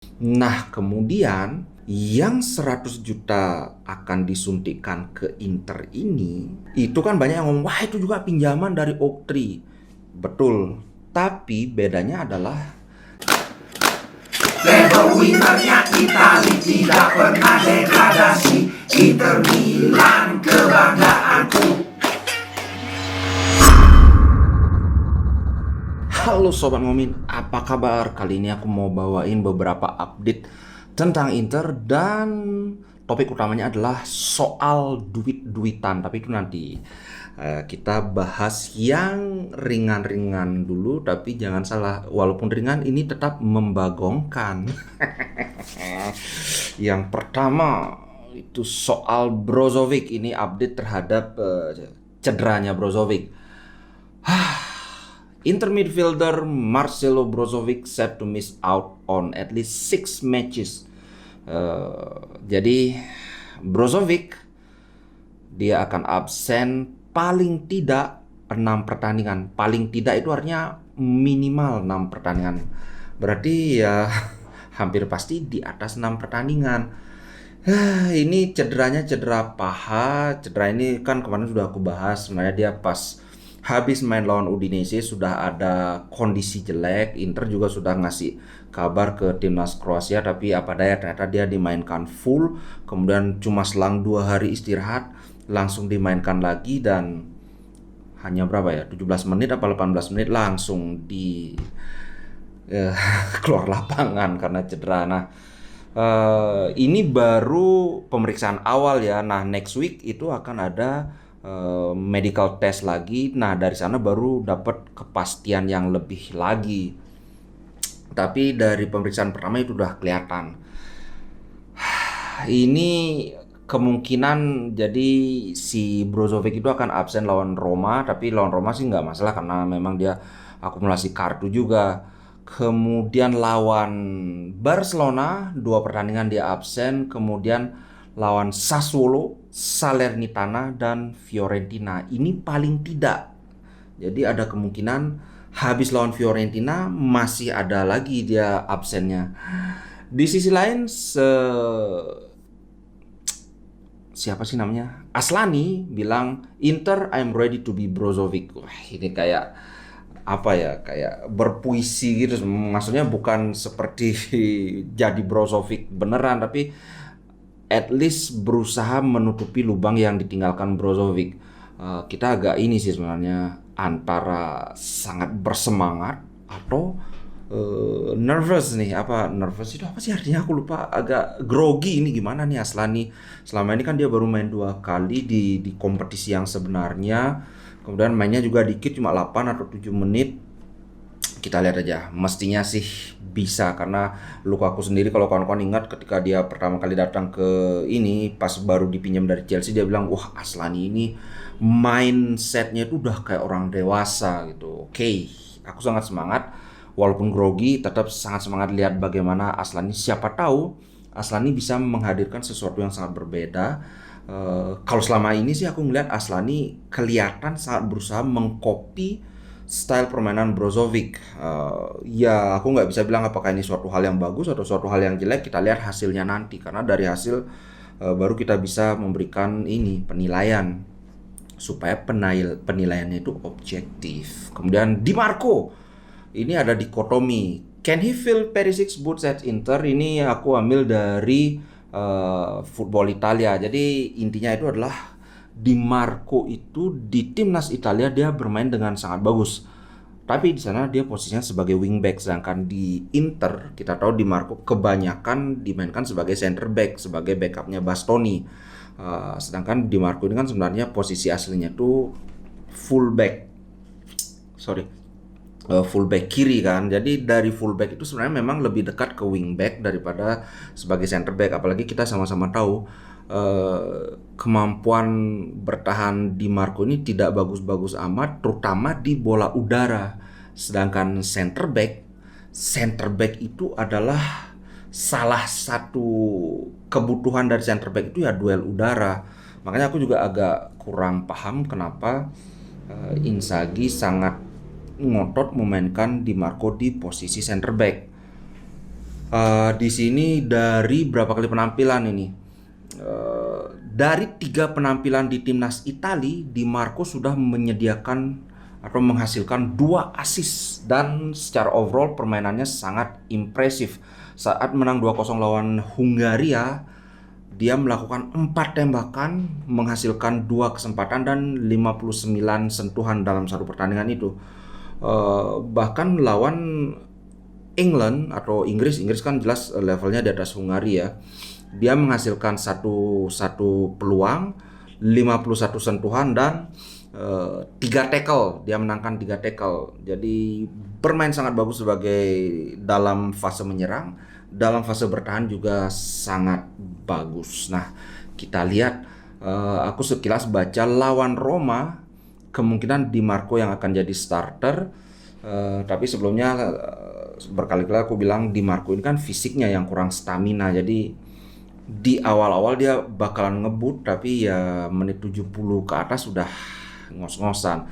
Nah, kemudian yang 100 juta akan disuntikkan ke Inter ini, itu kan banyak yang ngomong, wah itu juga pinjaman dari Oaktree. Betul, tapi bedanya adalah Level winnernya Itali tidak pernah degradasi. Inter Milan kebanggaanku. halo Sobat Ngomin, apa kabar? Kali ini aku mau bawain beberapa update tentang Inter dan topik utamanya adalah soal duit-duitan. Tapi itu nanti kita bahas yang ringan-ringan dulu. Tapi jangan salah, walaupun ringan ini tetap membagongkan. Yang pertama itu soal Brozovic. Ini update terhadap cederanya Brozovic. Inter midfielder Marcelo Brozovic set to miss out on at least 6 matches. Jadi Brozovic dia akan absen paling tidak 6 pertandingan. Paling tidak itu artinya minimal 6 pertandingan. Berarti ya hampir pasti di atas 6 pertandingan. Ini cederanya cedera paha. Cedera ini kan kemarin sudah aku bahas. Sebenarnya dia pas habis main lawan Udinese sudah ada kondisi jelek. Inter juga sudah ngasih kabar ke timnas Kroasia, tapi apa daya ternyata dia dimainkan full. Kemudian cuma selang 2 hari istirahat langsung dimainkan lagi dan hanya berapa ya, 17 menit apa 18 menit langsung di eh, keluar lapangan karena cedera. Nah, ini baru pemeriksaan awal ya. Nah, next week itu akan ada medical test lagi. Nah, dari sana baru dapat kepastian yang lebih lagi. Tapi dari pemeriksaan pertama itu udah kelihatan. Ini kemungkinan jadi si Brozovic itu akan absen lawan Roma, tapi lawan Roma sih nggak masalah karena memang dia akumulasi kartu juga. Kemudian lawan Barcelona 2 pertandingan dia absen, kemudian lawan Sassuolo, Salernitana dan Fiorentina. Ini paling tidak. Jadi ada kemungkinan habis lawan Fiorentina masih ada lagi dia absennya. Di sisi lain siapa sih namanya? Aslani bilang Inter I'm ready to be Brozovic. Wah, ini kayak apa ya? Kayak berpuisi gitu. Maksudnya bukan seperti jadi Brozovic beneran, tapi at least berusaha menutupi lubang yang ditinggalkan Brozovic. Kita agak ini sih sebenarnya antara sangat bersemangat atau nervous nih. Apa nervous itu apa sih artinya, aku lupa. Agak grogi ini gimana nih Aslani. Selama ini kan dia baru main 2 kali di kompetisi yang sebenarnya, kemudian mainnya juga dikit, cuma 8 atau 7 menit. Kita lihat aja, mestinya sih bisa karena Lukaku sendiri, kalau kawan-kawan ingat ketika dia pertama kali datang ke ini pas baru dipinjam dari Chelsea, dia bilang wah Aslani ini mindsetnya itu udah kayak orang dewasa gitu. Oke, aku sangat semangat walaupun grogi, tetap sangat semangat lihat bagaimana Aslani. Siapa tahu Aslani bisa menghadirkan sesuatu yang sangat berbeda. Kalau selama ini sih aku ngeliat Aslani kelihatan sangat berusaha mengcopy style permainan Brozovic. Ya aku nggak bisa bilang apakah ini suatu hal yang bagus atau suatu hal yang jelek. Kita lihat hasilnya nanti, karena dari hasil baru kita bisa memberikan ini penilaian supaya penilaiannya itu objektif. Kemudian Di Marco, ini ada dikotomi. Can he fill Perisic's boots at Inter? Ini aku ambil dari Football Italia. Jadi intinya itu adalah Di Marco itu di timnas Italia dia bermain dengan sangat bagus. Tapi di sana dia posisinya sebagai wingback, sedangkan di Inter kita tahu Di Marco kebanyakan dimainkan sebagai center back, sebagai backupnya Bastoni. Sedangkan Di Marco ini kan sebenarnya posisi aslinya tuh fullback, sorry, fullback kiri kan. Jadi dari fullback itu sebenarnya memang lebih dekat ke wingback daripada sebagai center back. Apalagi kita sama-sama tahu kemampuan bertahan Di Marco ini tidak bagus-bagus amat, terutama di bola udara. Sedangkan center back itu adalah salah satu kebutuhan dari center back itu ya duel udara. Makanya aku juga agak kurang paham kenapa Inzaghi sangat ngotot memainkan Di Marco di posisi center back. Di sini dari berapa kali penampilan ini? Dari 3 penampilan di timnas Italia, Di Marco sudah menyediakan atau menghasilkan 2 assist dan secara overall permainannya sangat impresif. Saat menang 2-0 lawan Hungaria, dia melakukan 4 tembakan, menghasilkan 2 kesempatan dan 59 sentuhan dalam satu pertandingan itu. Bahkan lawan England atau Inggris kan jelas levelnya di atas Hungaria. Dia menghasilkan satu peluang, 51 sentuhan dan 3 tackle. Dia menangkan 3 tackle. Jadi bermain sangat bagus sebagai dalam fase menyerang, dalam fase bertahan juga sangat bagus. Nah, kita lihat, aku sekilas baca lawan Roma kemungkinan Di Marco yang akan jadi starter. Tapi sebelumnya berkali-kali aku bilang Di Marco ini kan fisiknya yang kurang stamina, jadi di awal-awal dia bakalan ngebut, tapi ya menit 70 ke atas sudah ngos-ngosan.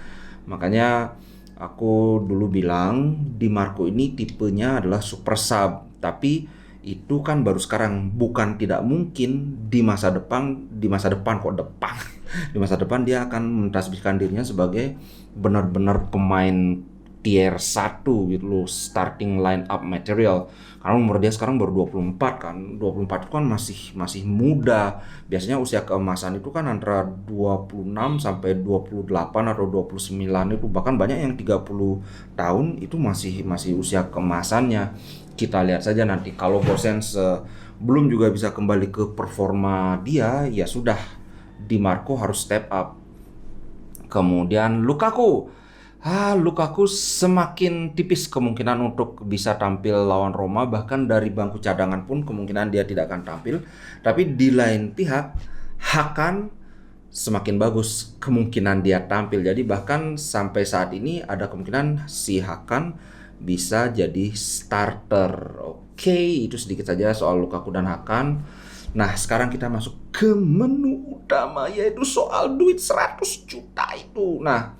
Makanya aku dulu bilang Di Marco ini tipenya adalah super sub, tapi itu kan baru sekarang, bukan tidak mungkin di masa depan di masa depan dia akan mentasbihkan dirinya sebagai benar-benar pemain tier 1 gitu loh, starting line up material. Karena umur dia sekarang baru 24 kan. 24 itu kan masih muda. Biasanya usia keemasan itu kan antara 26 sampai 28 atau 29 itu, bahkan banyak yang 30 tahun itu masih usia keemasannya. Kita lihat saja nanti kalau Gosens belum juga bisa kembali ke performa dia, ya sudah, Di Marco harus step up. Kemudian Lukaku semakin tipis kemungkinan untuk bisa tampil lawan Roma, bahkan dari bangku cadangan pun kemungkinan dia tidak akan tampil. Tapi di lain pihak, Hakan semakin bagus kemungkinan dia tampil. Jadi bahkan sampai saat ini ada kemungkinan si Hakan bisa jadi starter. Oke, itu sedikit saja soal Lukaku dan Hakan. Nah, sekarang kita masuk ke menu utama, yaitu soal duit 100 juta itu. Nah,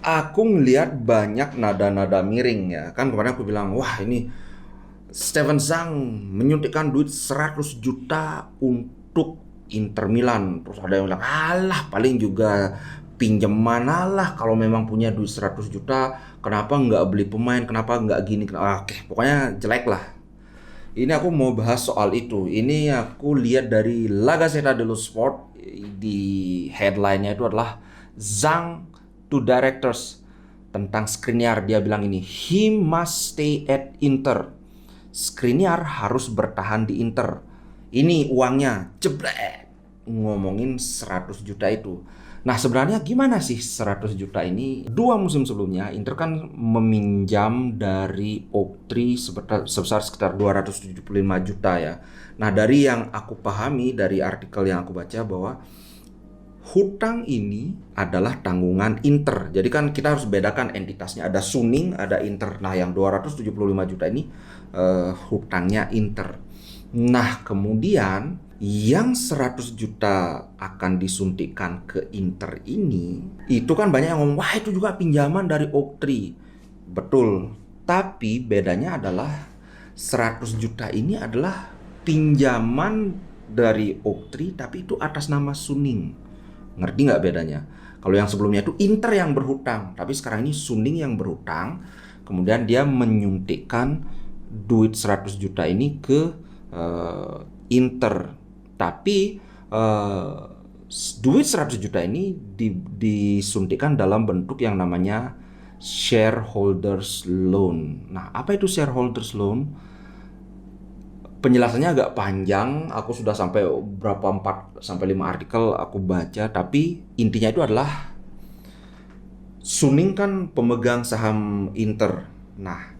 aku ngelihat banyak nada-nada miring ya. Kan kemarin aku bilang, wah ini Steven Zhang menyuntikkan duit 100 juta untuk Inter Milan. Terus ada yang bilang, alah paling juga pinjaman, alah kalau memang punya duit 100 juta kenapa nggak beli pemain, kenapa nggak gini. Oke, pokoknya jelek lah. Ini aku mau bahas soal itu. Ini aku lihat dari La Gazzetta dello Sport. Di headline-nya itu adalah Zhang to directors tentang Skriniar. Dia bilang ini, he must stay at Inter. Skriniar harus bertahan di Inter. Ini uangnya, jebret, ngomongin 100 juta itu. Nah, sebenarnya gimana sih 100 juta ini? 2 musim sebelumnya Inter kan meminjam dari Oak-Tree sebesar sekitar 275 juta ya. Nah, dari yang aku pahami dari artikel yang aku baca bahwa hutang ini adalah tanggungan Inter. Jadi kan kita harus bedakan entitasnya. Ada Suning, ada Inter. Nah, yang 275 juta ini hutangnya Inter. Nah, kemudian yang 100 juta akan disuntikkan ke Inter ini, itu kan banyak yang ngomong, wah itu juga pinjaman dari Oak-Tree. Betul. Tapi bedanya adalah 100 juta ini adalah pinjaman dari Oak-Tree, tapi itu atas nama Suning. Ngerti nggak bedanya? Kalau yang sebelumnya itu Inter yang berhutang, tapi sekarang ini Suning yang berhutang. Kemudian dia menyuntikkan duit 100 juta ini ke Inter. Tapi duit 100 juta ini disuntikkan dalam bentuk yang namanya shareholders loan. Nah, apa itu shareholders loan? Penjelasannya agak panjang, aku sudah sampai 4 sampai 5 artikel aku baca, tapi intinya itu adalah Suning kan pemegang saham Inter. Nah,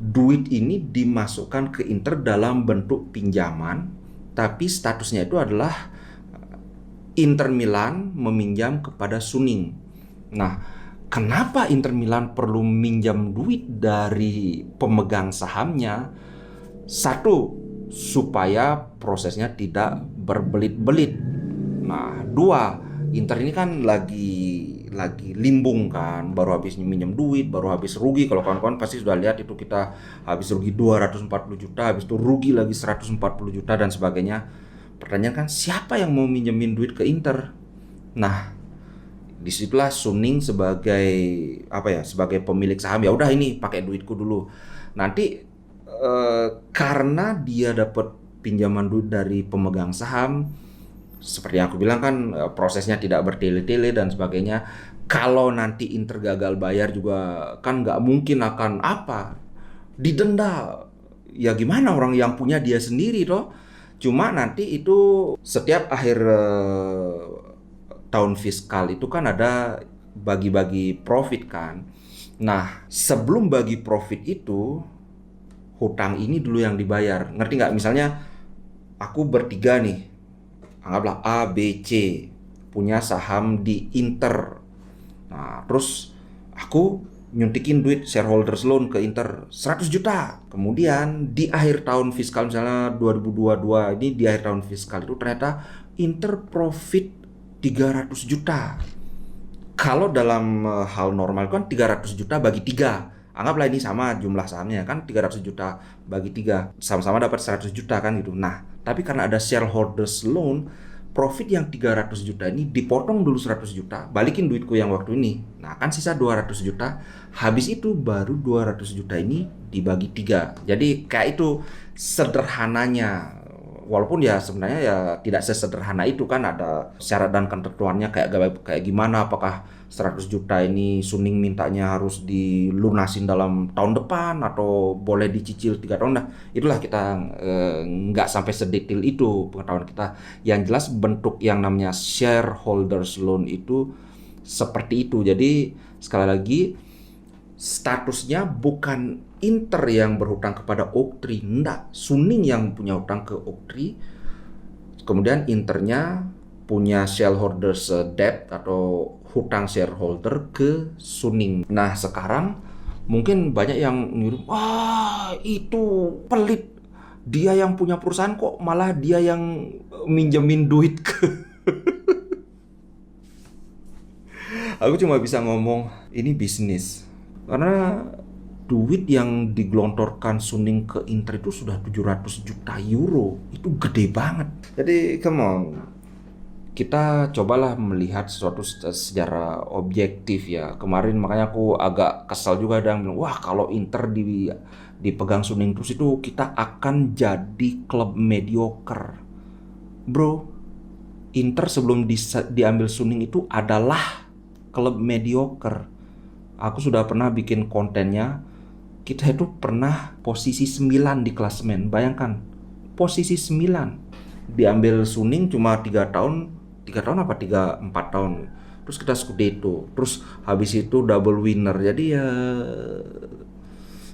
duit ini dimasukkan ke Inter dalam bentuk pinjaman, tapi statusnya itu adalah Inter Milan meminjam kepada Suning. Nah, kenapa Inter Milan perlu minjam duit dari pemegang sahamnya? Satu, supaya prosesnya tidak berbelit-belit. Nah, 2, Inter ini kan lagi lagi limbung kan, baru habis minjem duit, baru habis rugi. Kalau kawan-kawan pasti sudah lihat itu, kita habis rugi 240 juta, habis itu rugi lagi 140 juta dan sebagainya. Pertanyaan kan, siapa yang mau minjemin duit ke Inter? Nah, disitulah Suning sebagai sebagai pemilik saham, ya udah ini pakai duitku dulu. Nanti karena dia dapat pinjaman duit dari pemegang saham, seperti yang aku bilang kan, prosesnya tidak bertele-tele dan sebagainya. Kalau nanti Inter gagal bayar juga kan nggak mungkin akan didenda. Ya gimana, orang yang punya dia sendiri toh. Cuma nanti itu setiap akhir tahun fiskal itu kan ada bagi-bagi profit kan. Nah, sebelum bagi profit itu, hutang ini dulu yang dibayar. Ngerti nggak? Misalnya aku bertiga nih, anggaplah A, B, C punya saham di Inter. Nah, terus aku nyuntikin duit shareholders loan ke Inter 100 juta. Kemudian di akhir tahun fiskal, misalnya 2022 ini, di akhir tahun fiskal itu ternyata Inter profit 300 juta. Kalau dalam hal normal kan 300 juta bagi 3. Anggaplah ini sama jumlah sahamnya kan, 300 juta bagi 3. Sama-sama dapat 100 juta kan gitu. Nah, tapi karena ada shareholders loan, profit yang 300 juta ini dipotong dulu 100 juta, balikin duitku yang waktu ini. Nah, kan sisa 200 juta. Habis itu baru 200 juta ini dibagi 3. Jadi kayak itu sederhananya. Walaupun ya sebenarnya ya tidak sesederhana itu kan, ada syarat dan ketentuannya kayak gimana, apakah 100 juta ini Suning mintanya harus dilunasin dalam tahun depan atau boleh dicicil 3 tahun. Nah, itulah kita nggak sampai sedetail itu pengetahuan kita. Yang jelas bentuk yang namanya shareholders loan itu seperti itu. Jadi sekali lagi, statusnya bukan Inter yang berhutang kepada Oaktree, enggak. Suning yang punya hutang ke Oaktree. Kemudian Internya punya shareholders debt atau hutang shareholder ke Suning. Nah, sekarang mungkin banyak yang ngirim, wah itu pelit. Dia yang punya perusahaan kok malah dia yang minjemin duit ke. Aku cuma bisa ngomong, ini bisnis. Karena duit yang digelontorkan Suning ke Inter itu sudah 700 juta euro. Itu gede banget. Jadi come on, kita cobalah melihat sesuatu secara objektif ya. Kemarin makanya aku agak kesal juga, dan bilang, wah kalau Inter dipegang Suning terus itu kita akan jadi klub mediocre. Bro, Inter sebelum diambil Suning itu adalah klub mediocre. Aku sudah pernah bikin kontennya. Kita itu pernah posisi 9 di klasemen. Bayangkan, posisi 9. Diambil Suning cuma 3 tahun apa 4 tahun. Terus kita Scudetto. Terus habis itu double winner. Jadi ya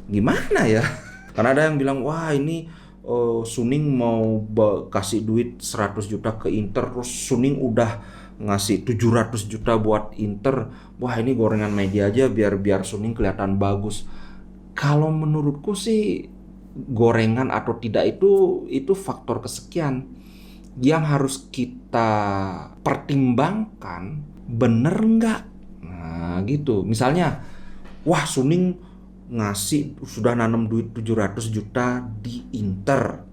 gimana ya? Karena ada yang bilang, wah ini Suning mau kasih duit 100 juta ke Inter, terus Suning udah ngasih 700 juta buat Inter. Wah ini gorengan media aja biar Suning kelihatan bagus. Kalau menurutku sih gorengan atau tidak itu faktor kesekian yang harus kita pertimbangkan, bener nggak? Nah gitu. Misalnya, wah Suning sudah nanam duit 700 juta di Inter.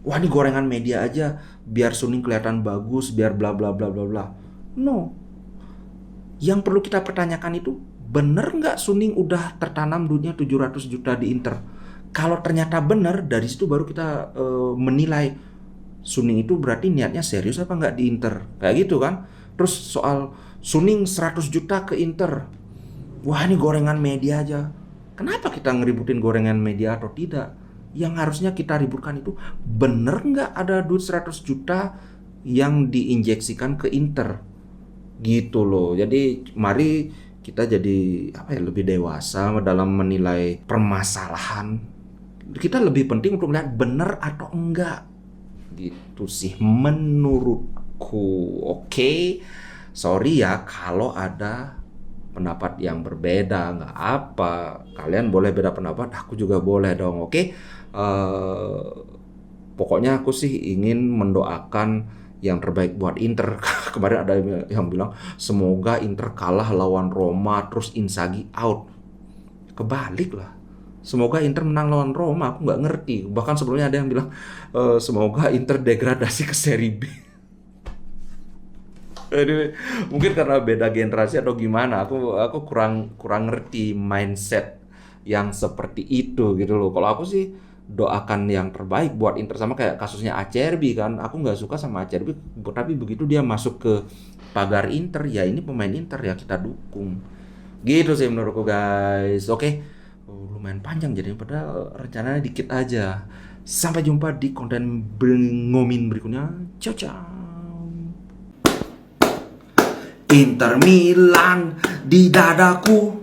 Wah ini gorengan media aja biar Suning kelihatan bagus, biar bla bla bla bla bla. No. Yang perlu kita pertanyakan itu, bener nggak Suning udah tertanam duitnya 700 juta di Inter? Kalau ternyata bener, dari situ baru kita menilai Suning itu berarti niatnya serius apa nggak di Inter. Kayak gitu kan. Terus soal Suning 100 juta ke Inter. Wah ini gorengan media aja. Kenapa kita ngeributin gorengan media atau tidak? Yang harusnya kita ributkan itu, bener nggak ada duit 100 juta yang diinjeksikan ke Inter? Gitu loh. Jadi mari kita jadi lebih dewasa dalam menilai permasalahan. Kita lebih penting untuk melihat benar atau enggak. Gitu sih menurutku. Oke. Sorry ya kalau ada pendapat yang berbeda, nggak apa. Kalian boleh beda pendapat, aku juga boleh dong. Oke. Pokoknya aku sih ingin mendoakan yang terbaik buat Inter. Kemarin ada yang bilang semoga Inter kalah lawan Roma terus Inzaghi out. Kebalik lah. Semoga Inter menang lawan Roma, aku nggak ngerti. Bahkan sebelumnya ada yang bilang semoga Inter degradasi ke Serie B. Jadi, mungkin karena beda generasi atau gimana, aku kurang ngerti mindset yang seperti itu gitu loh. Kalau aku sih doakan yang terbaik buat Inter, sama kayak kasusnya Acerbi kan. Aku nggak suka sama Acerbi, tapi begitu dia masuk ke pagar Inter, ya ini pemain Inter ya kita dukung. Gitu sih menurutku guys. Oke. Lumayan panjang jadi padahal rencananya dikit aja. Sampai jumpa di konten ngomin berikutnya. Ciao ciao. Inter Milan di dadaku,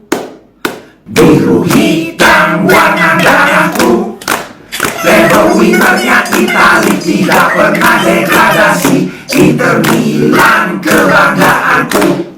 biru hitam warna darahku. Label winnernya Itali tidak pernah degradasi. Inter Milan kebanggaanku.